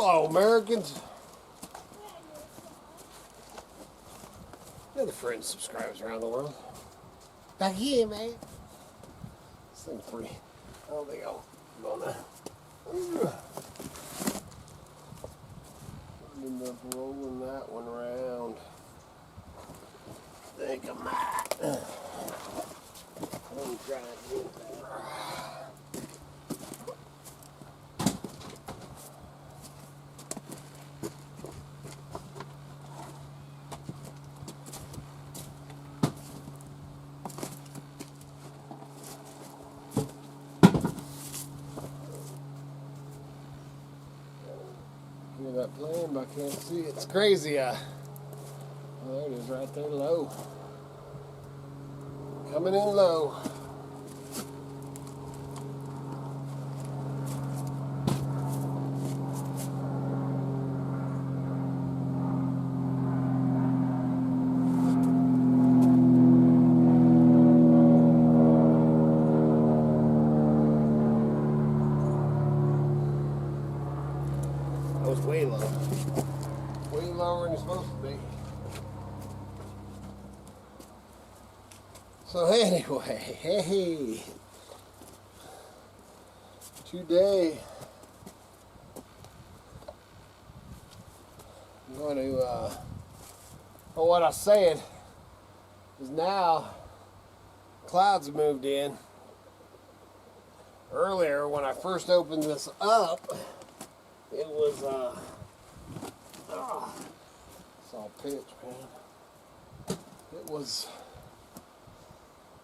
Hello, Americans. Other friends, subscribers around the world. Back here, man. This thing's pretty. I don't think I'll go now. End up rolling that one around. I think I might. I'm trying to get there. Hear that playing, but I can't see it. It's crazy. Oh, there it is right there low. Coming in low. That was way low. Way lower than it's supposed to be. So anyway, hey, today I'm going to, well, what I said is now clouds have moved in. Earlier when I first opened this up, it was, it's all pitch, man. It was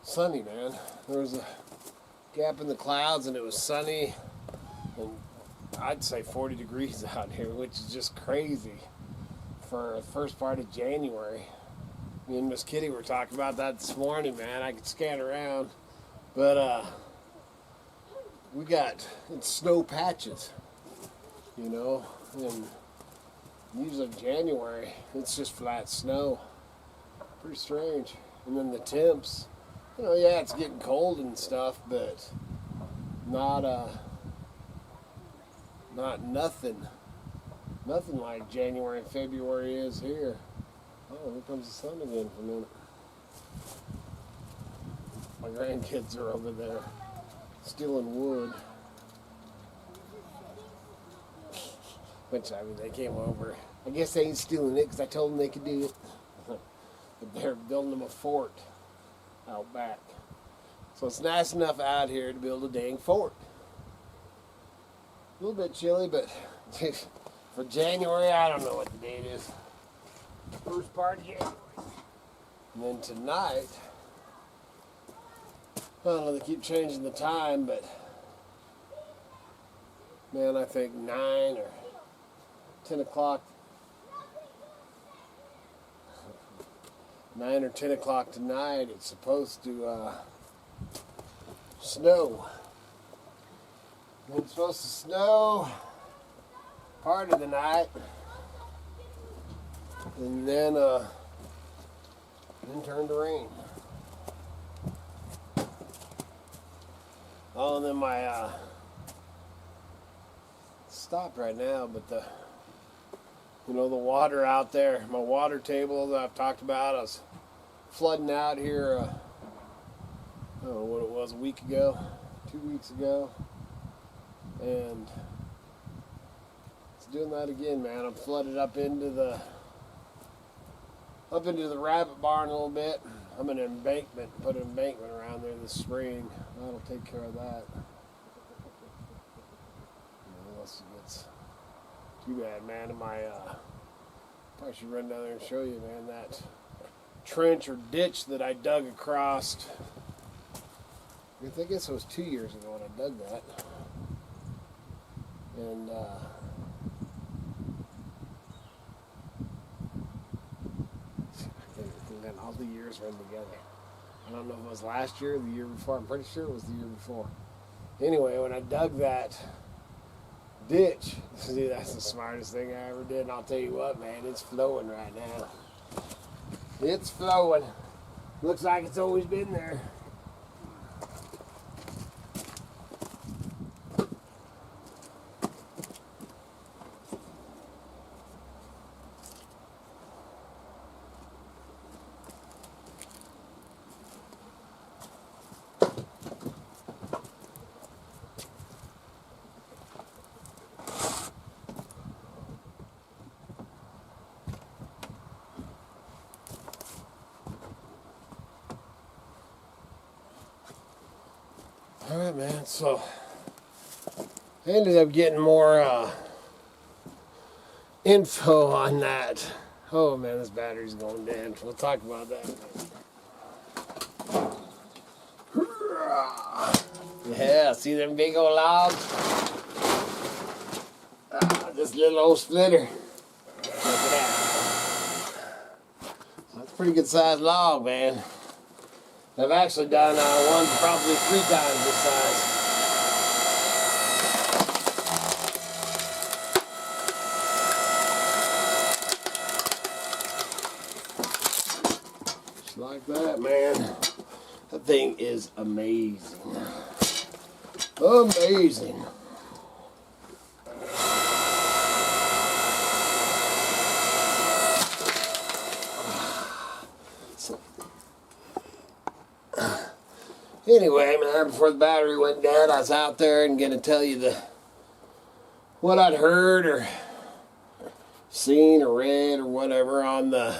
sunny, man. There was a gap in the clouds and it was sunny, and I'd say 40 degrees out here, which is just crazy for the first part of January. Me and Miss Kitty were talking about that this morning, man. I could scan around, but we got it's snow patches, you know, and usually January it's just flat snow. Pretty strange. And then the temps, you know, yeah, it's getting cold and stuff, but not nothing like January and February is here. Oh, here comes the sun again for a minute. My grandkids are over there stealing wood. Which, I mean, they came over. I guess they ain't stealing it because I told them they could do it. But they're building them a fort out back. So it's nice enough out here to build a dang fort. A little bit chilly, but for January, I don't know what the date is. First part of January. And then tonight, I don't know, they keep changing the time, but man, I think 9 or 10 o'clock 9 or 10 o'clock tonight, it's supposed to snow. It's supposed to snow part of the night, and then turn to rain. Oh, and then my stopped right now, but the water out there, my water table that I've talked about, I was flooding out here, I don't know what it was, a week ago, 2 weeks ago, and it's doing that again, man. I'm flooded up into the rabbit barn a little bit. I'm in an embankment, put an embankment around there this spring. That'll take care of that. Unless it gets too bad, man. Probably should run down there and show you, man, that trench or ditch that I dug across. I guess it was 2 years ago when I dug that. And all the years run together. I don't know if it was last year or the year before. I'm pretty sure it was the year before. Anyway, when I dug that ditch, see, that's the smartest thing I ever did. And I'll tell you what, man, it's flowing right now. It's flowing. Looks like it's always been there. Alright, man, so I ended up getting more info on that. Oh man, this battery's going dead. We'll talk about that. Yeah, see them big old logs? This little old splitter. Look at that. That's a pretty good sized log, man. I've actually done one probably 3 times this size. Just like that, man. That thing is amazing. Amazing. Anyway, man, before the battery went dead, I was out there and gonna tell you what I'd heard or seen or read or whatever on the,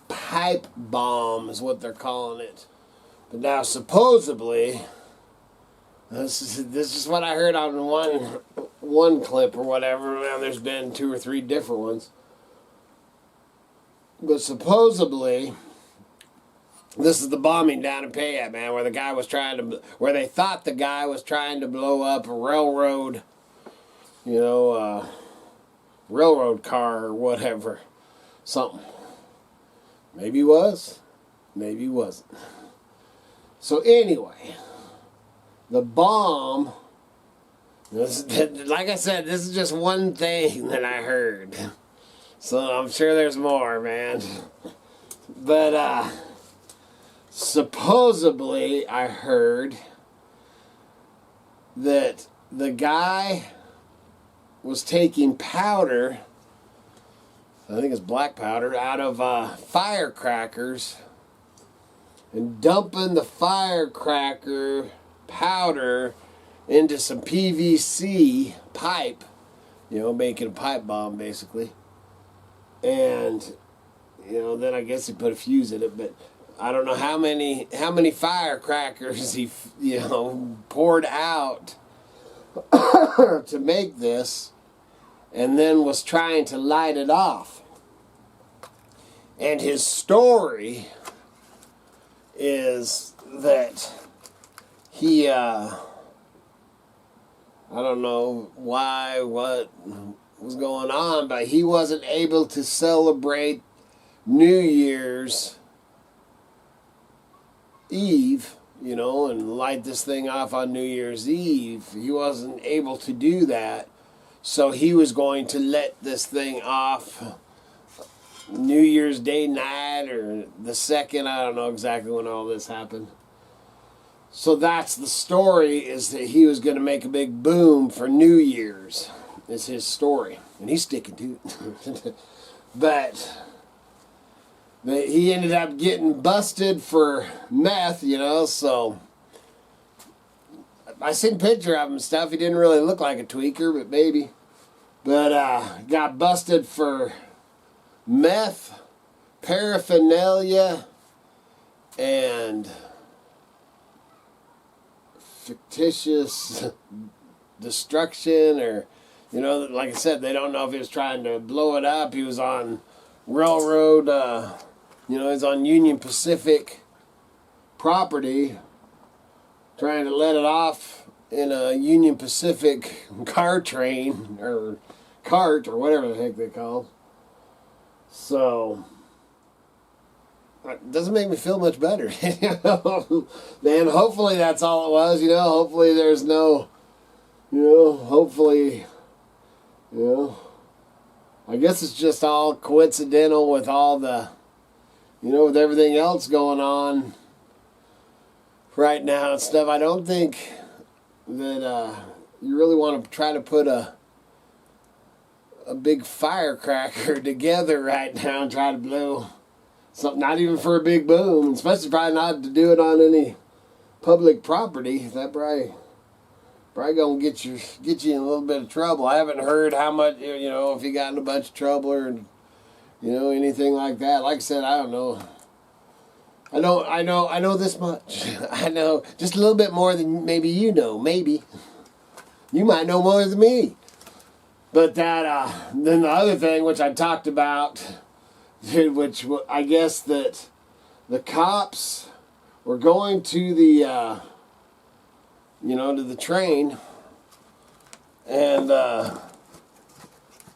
pipe bomb is what they're calling it. But now supposedly, this is what I heard on one clip or whatever. Now there's been 2 or 3 different ones. But supposedly, this is the bombing down in Payette, man, where where they thought the guy was trying to blow up a railroad, railroad car or whatever, something. Maybe he was, maybe he wasn't. So anyway, the bomb, like I said, this is just one thing that I heard. So I'm sure there's more, man. But, supposedly, I heard that the guy was taking powder, I think it's black powder, out of firecrackers and dumping the firecracker powder into some PVC pipe, making a pipe bomb basically. And, then I guess he put a fuse in it, but I don't know how many firecrackers he, poured out to make this, and then was trying to light it off. And his story is that he, I don't know what was going on, but he wasn't able to celebrate New Year's Eve, and light this thing off on New Year's Eve. He wasn't able to do that, so he was going to let this thing off New Year's Day night or the 2nd. I don't know exactly when all this happened. So that's the story, is that he was going to make a big boom for New Year's, is his story, and he's sticking to it. But he ended up getting busted for meth, so I seen a picture of him and stuff. He didn't really look like a tweaker, but maybe. But got busted for meth, paraphernalia, and fictitious destruction, or, like I said, they don't know if he was trying to blow it up. He was on railroad, he's on Union Pacific property, trying to let it off in a Union Pacific car train, or cart, or whatever the heck they call. So, it doesn't make me feel much better. Man, hopefully that's all it was, hopefully there's no, hopefully, I guess it's just all coincidental with all the, with everything else going on right now and stuff. I don't think that you really want to try to put a big firecracker together right now and try to blow something, not even for a big boom, especially probably not to do it on any public property. That probably gonna get you in a little bit of trouble. I haven't heard how much, if he got in a bunch of trouble or, anything like that. Like I said, I don't know I know this much. I know just a little bit more than maybe you know. Maybe you might know more than me. But then the other thing, which I talked about, which I guess that the cops were going to the, to the train, and I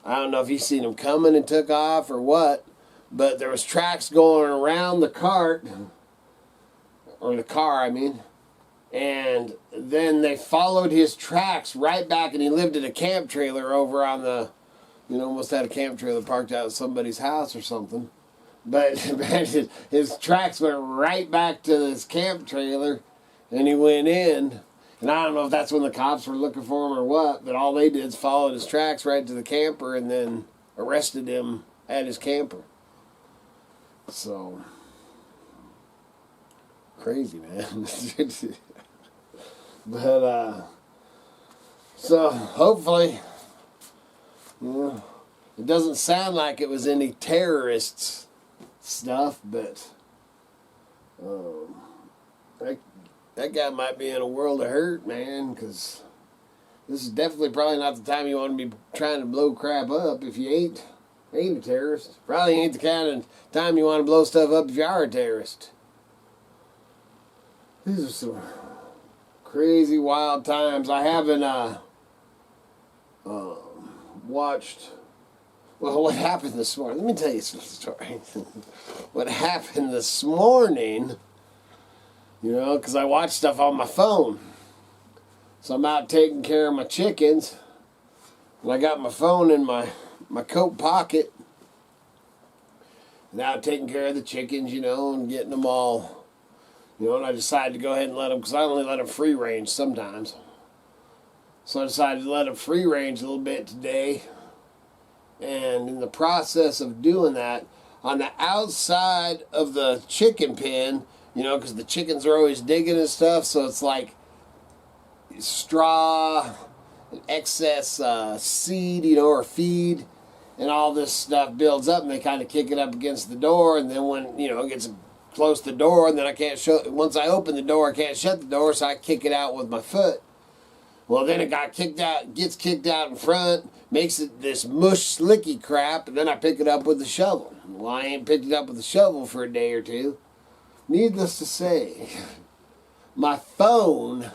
don't know if you seen them coming and took off or what, but there was tracks going around the cart, or the car, I mean, and then they followed his tracks right back, and he lived in a camp trailer over on the, almost had a camp trailer parked out at somebody's house or something. But his tracks went right back to this camp trailer, and he went in. And I don't know if that's when the cops were looking for him or what, but all they did is follow his tracks right to the camper and then arrested him at his camper. So, crazy, man. But, so hopefully, it doesn't sound like it was any terrorists stuff, but that guy might be in a world of hurt, man, because this is definitely probably not the time you want to be trying to blow crap up if you ain't a terrorist. Probably ain't the kind of time you want to blow stuff up if you are a terrorist. These are some crazy, wild times. I haven't watched... Well, what happened this morning? Let me tell you some story. What happened this morning, because I watch stuff on my phone. So I'm out taking care of my chickens, and I got my phone in my coat pocket, and out taking care of the chickens, and getting them all, and I decided to go ahead and let them, because I only let them free range sometimes. So I decided to let them free range a little bit today. And in the process of doing that, on the outside of the chicken pen, because the chickens are always digging and stuff, so it's like straw, excess seed, or feed, and all this stuff builds up, and they kind of kick it up against the door, and then when, it gets close to the door, and then I can't once I open the door, I can't shut the door, so I kick it out with my foot. Well, then it gets kicked out in front, makes it this mush slicky crap, and then I pick it up with the shovel. Well, I ain't picked it up with the shovel for a day or two. Needless to say, my phone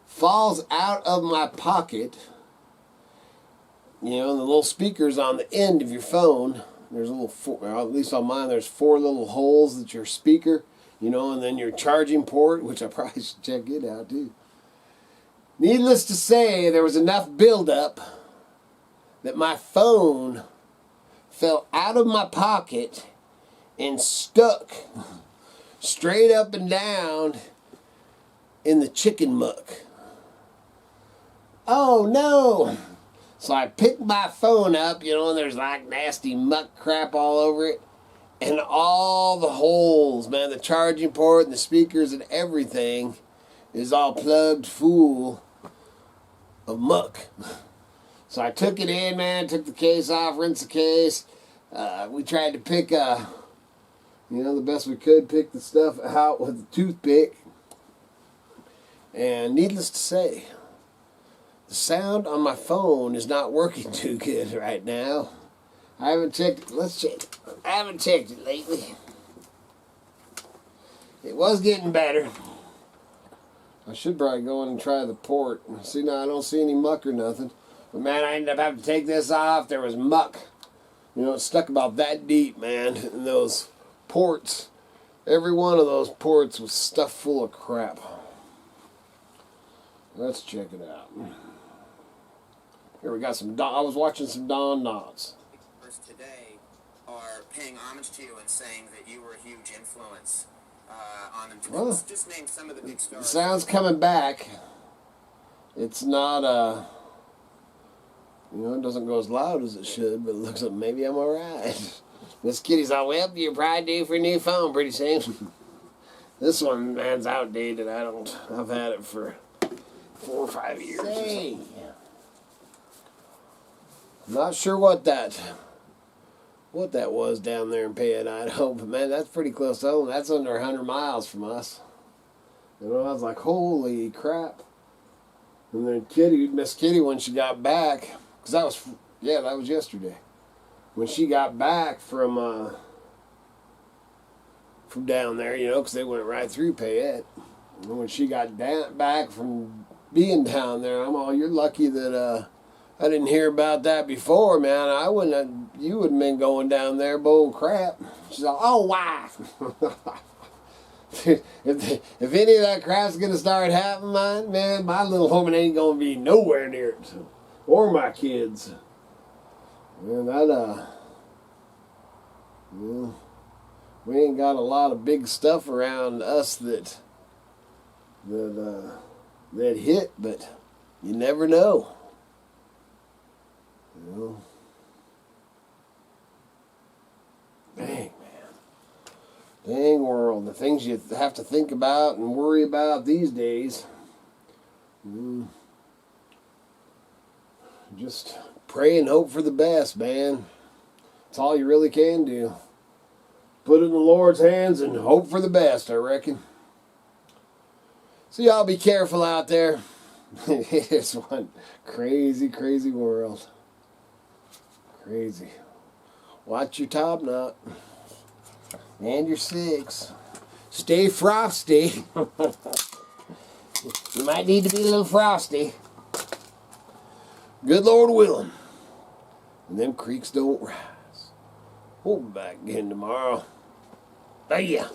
falls out of my pocket. And the little speaker's on the end of your phone. There's a little, at least on mine, there's 4 little holes that your speaker, and then your charging port, which I probably should check it out too. Needless to say, there was enough buildup that my phone fell out of my pocket and stuck straight up and down in the chicken muck. Oh no! So I picked my phone up, and there's like nasty muck crap all over it. And all the holes, man, the charging port and the speakers and everything is all plugged full of muck. So I took it in, man, took the case off, rinsed the case. We tried to pick, the best we could, pick the stuff out with a toothpick. And needless to say, the sound on my phone is not working too good right now. I haven't checked it. Let's check it. I haven't checked it lately. It was getting better. I should probably go in and try the port. See, now I don't see any muck or nothing. But man, I ended up having to take this off. There was muck. It stuck about that deep, man. And those ports, every one of those ports was stuffed full of crap. Let's check it out. Here we got some, I was watching some Don Knotts. Today are paying homage to you and saying that you were a huge influence on them. Well, just name some of the big stars. The sound's coming back. It's not, it doesn't go as loud as it should, but it looks like maybe I'm alright. This kitty's all, well, you're probably due for a new phone pretty soon. This one, man's outdated. I've had it for 4 or 5 years. I'm not sure what that what that was down there in Payette, Idaho. But man, that's pretty close to home. That's under 100 miles from us. You know, I was like, holy crap. And then Miss Kitty, when she got back, because that was yesterday. When she got back from down there, you know, because they went right through Payette. And when she got back from being down there, you're lucky that I didn't hear about that before, man. You wouldn't been going down there, bull crap. She's like, oh, why? if any of that crap's gonna start happening, man, my little woman ain't gonna be nowhere near it, or my kids. Man, we ain't got a lot of big stuff around us that hit, but you never know. You know. Dang, man. Dang world. The things you have to think about and worry about these days. Just pray and hope for the best, man. That's all you really can do. Put it in the Lord's hands and hope for the best, I reckon. So y'all be careful out there. It's one crazy, crazy world. Crazy. Watch your top knot. And your six. Stay frosty. You might need to be a little frosty. Good Lord willing. And them creeks don't rise. We'll be back again tomorrow. See ya.